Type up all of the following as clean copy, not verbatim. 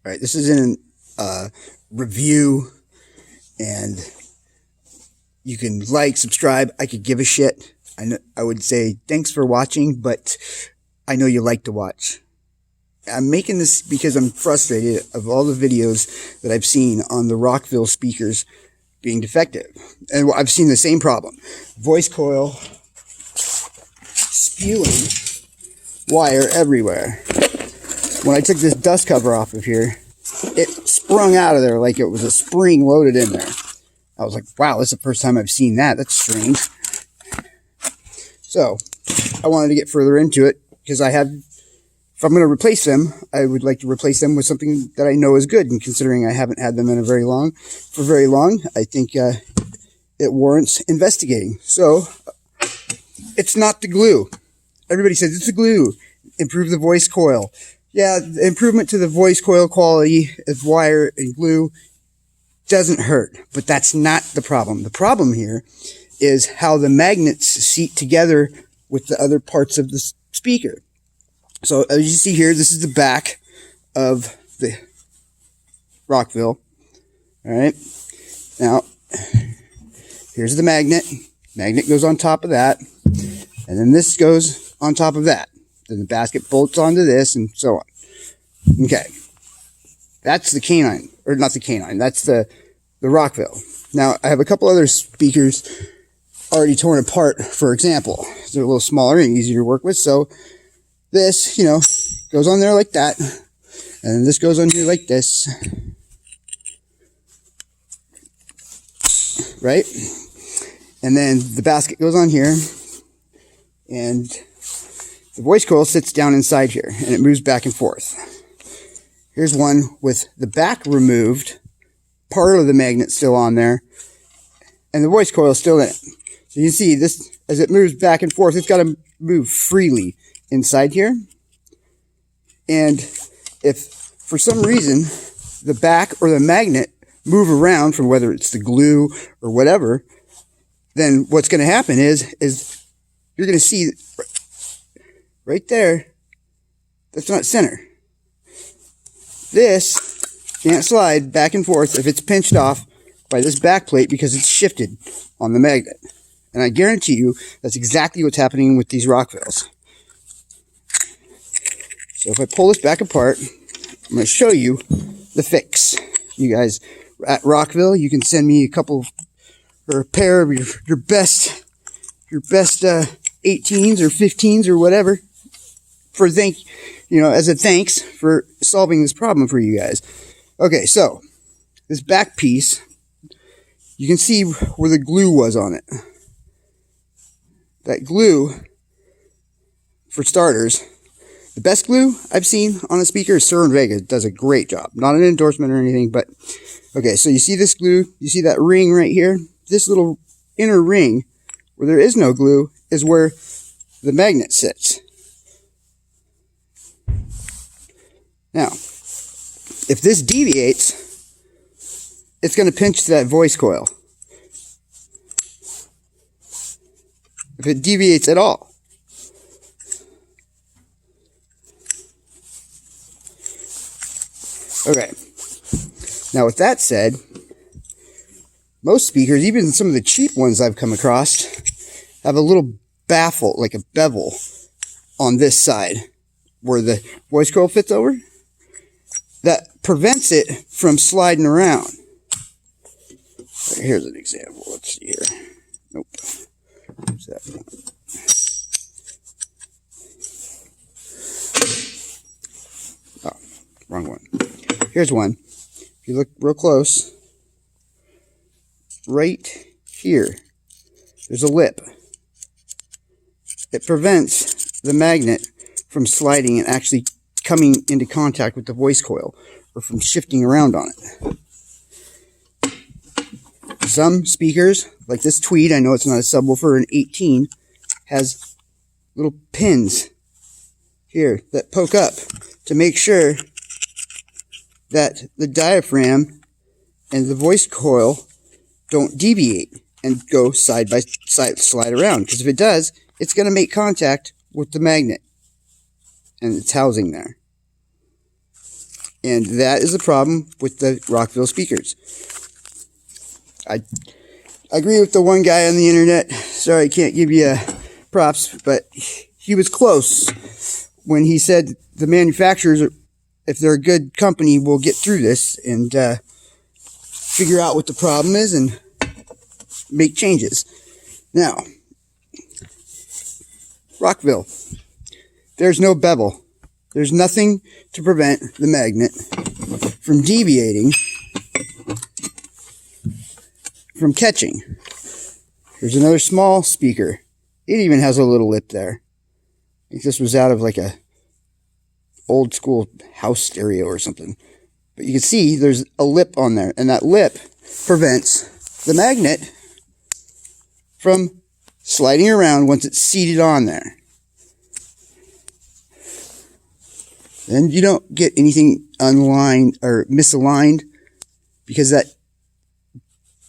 All right, this is in review, and you can like, subscribe. I could give a shit. I would say thanks for watching, but I know you like to watch. I'm making this because I'm frustrated of all the videos that I've seen on the Rockville speakers being defective. And I've seen the same problem. Voice coil spewing wire everywhere. When I took this dust cover off of here, it sprung out of there like it was a spring loaded in there. I was like, wow, this is the first time I've seen that. That's strange. So, I wanted to get further into it because if I'm going to replace them, I would like to replace them with something that I know is good. And considering I haven't had them for very long, I think it warrants investigating. So, it's not the glue. Everybody says it's the glue. Improve the voice coil. Yeah, the improvement to the voice coil quality of wire and glue doesn't hurt, but that's not the problem. The problem here is how the magnets seat together with the other parts of the speaker. So as you see here, this is the back of the Rockville. All right. Now, here's the magnet. Magnet goes on top of that, and then this goes on top of that. Then the basket bolts onto this, and so on. Okay. That's the canine. Or not the canine. That's the Rockville. Now, I have a couple other speakers already torn apart, for example. They're a little smaller and easier to work with. So, this, goes on there like that. And then this goes on here like this. Right? And then the basket goes on here. And the voice coil sits down inside here, and it moves back and forth. Here's one with the back removed, part of the magnet still on there, and the voice coil is still in it. So you see this, as it moves back and forth, it's got to move freely inside here. And if for some reason the back or the magnet move around from whether it's the glue or whatever, then what's going to happen is you're going to see right there, that's not center. This can't slide back and forth if it's pinched off by this back plate because it's shifted on the magnet. And I guarantee you that's exactly what's happening with these Rockvilles. So if I pull this back apart, I'm going to show you the fix. You guys at Rockville, you can send me a pair of your best 18s or 15s or whatever as a thanks for solving this problem for you guys. Okay, so this back piece, you can see where the glue was on it. That glue, for starters, the best glue I've seen on a speaker is Sir & Vega. It does a great job. Not an endorsement or anything, but okay, so you see this glue, you see that ring right here? This little inner ring where there is no glue is where the magnet sits. Now, if this deviates, it's going to pinch to that voice coil. If it deviates at all. Okay. Now, with that said, most speakers, even some of the cheap ones I've come across, have a little baffle, like a bevel, on this side where the voice coil fits over. That prevents it from sliding around. Here's an example. Let's see here. Nope. Where's that one? Oh, wrong one. Here's one. If you look real close, right here, there's a lip. It prevents the magnet from sliding and actually coming into contact with the voice coil or from shifting around on it. Some speakers, like this Tweed, I know it's not a subwoofer, an 18, has little pins here that poke up to make sure that the diaphragm and the voice coil don't deviate and go side by side, slide around. Because if it does, it's going to make contact with the magnet and its housing there. And that is the problem with the Rockville speakers. I agree with the one guy on the internet. Sorry, I can't give you props, but he was close when he said the manufacturers, if they're a good company, will get through this and figure out what the problem is and make changes. Now, Rockville, there's no bevel. There's nothing to prevent the magnet from deviating from catching. Here's another small speaker. It even has a little lip there. I think this was out of like a old school house stereo or something. But you can see there's a lip on there, and that lip prevents the magnet from sliding around once it's seated on there. Then you don't get anything unlined or misaligned, because that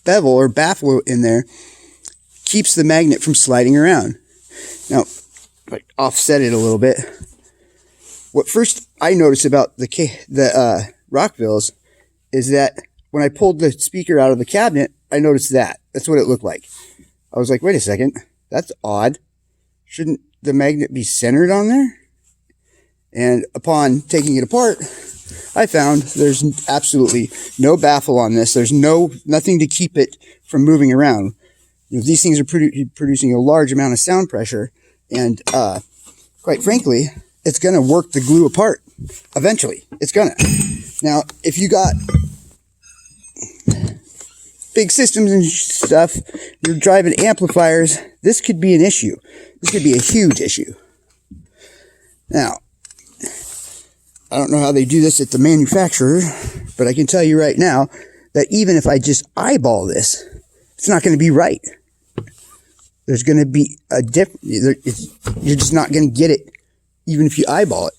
bevel or baffle in there keeps the magnet from sliding around. Now, if I offset it a little bit, what first I noticed about the Rockvilles is that when I pulled the speaker out of the cabinet, I noticed that. That's what it looked like. I was like, wait a second, that's odd. Shouldn't the magnet be centered on there? And upon taking it apart, I found there's absolutely no baffle on this. There's nothing to keep it from moving around. You know, these things are producing a large amount of sound pressure, and quite frankly, it's going to work the glue apart eventually. It's going to. Now, if you got big systems and stuff, you're driving amplifiers, this could be an issue. This could be a huge issue. Now, I don't know how they do this at the manufacturer, but I can tell you right now that even if I just eyeball this, it's not going to be right. There's going to be a you're just not going to get it, even if you eyeball it.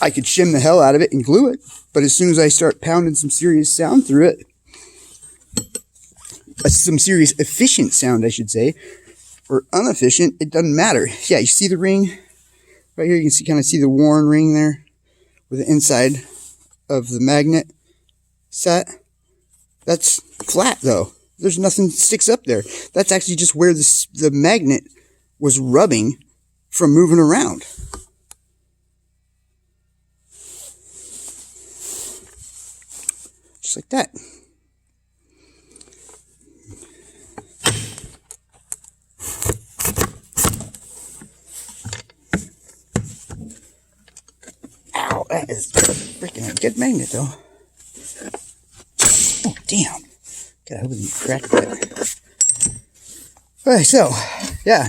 I could shim the hell out of it and glue it, but as soon as I start pounding some serious sound through it, some serious efficient sound, I should say, or inefficient, it doesn't matter. Yeah, you see the ring right here? You can kind of see the worn ring there with the inside of the magnet set. That's flat though. There's nothing sticks up there. That's actually just where the magnet was rubbing from moving around. Just like that. Ow, that is freaking a good magnet though. Oh, damn. God, I wouldn't crack that. Okay, so, yeah.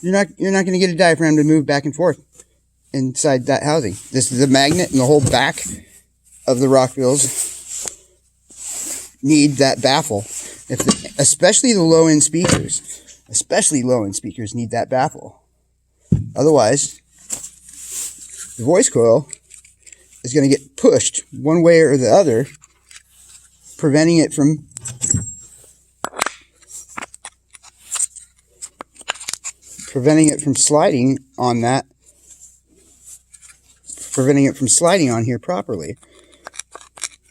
You're not going to get a diaphragm to move back and forth inside that housing. This is the magnet, and the whole back of the Rockvilles need that baffle. Especially the low-end speakers. Especially low-end speakers need that baffle. Otherwise, the voice coil is going to get pushed one way or the other, preventing it from sliding on that, preventing it from sliding on here properly.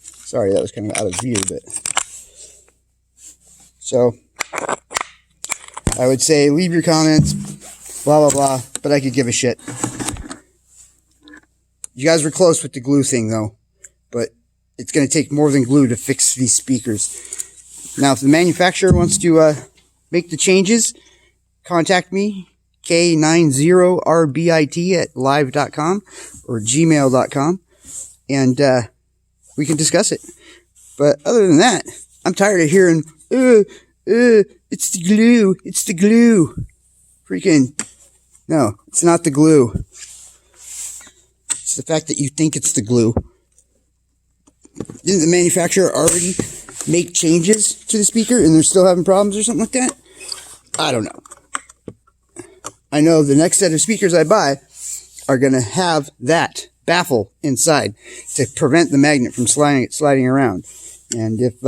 Sorry, that was kind of out of view, but so I would say leave your comments, blah blah blah, but I could give a shit. You guys were close with the glue thing though, but it's going to take more than glue to fix these speakers. Now, if the manufacturer wants to make the changes, contact me, k90rbit@live.com or gmail.com, and we can discuss it. But other than that, I'm tired of hearing, it's the glue, it's the glue. Freaking, no, it's not the glue. It's the fact that you think it's the glue. Didn't the manufacturer already make changes to the speaker and they're still having problems or something like that? I don't know. I know the next set of speakers I buy are going to have that baffle inside to prevent the magnet from sliding around. And if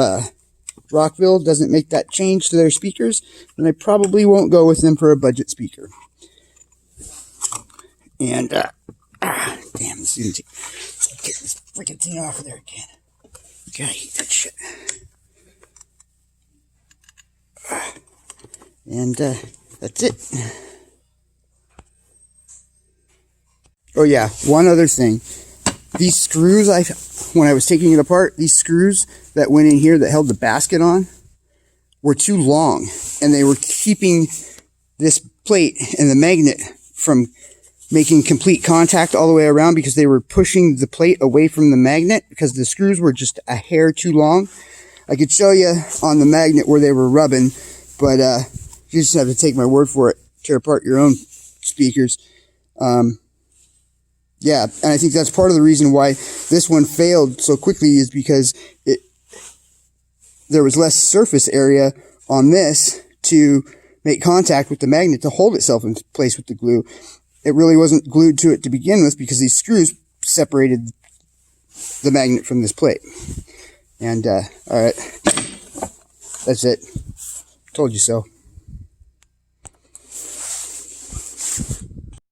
Rockville doesn't make that change to their speakers, then I probably won't go with them for a budget speaker. And, damn. let's get this freaking thing off of there again. God, I hate that shit. And that's it. Oh yeah, one other thing. These screws, when I was taking it apart, these screws that went in here that held the basket on were too long, and they were keeping this plate and the magnet from making complete contact all the way around, because they were pushing the plate away from the magnet because the screws were just a hair too long. I could show you on the magnet where they were rubbing, but you just have to take my word for it. Tear apart your own speakers. Yeah, and I think that's part of the reason why this one failed so quickly, is because there was less surface area on this to make contact with the magnet to hold itself in place with the glue. It really wasn't glued to it to begin with, because these screws separated the magnet from this plate. And, alright, that's it. Told you so.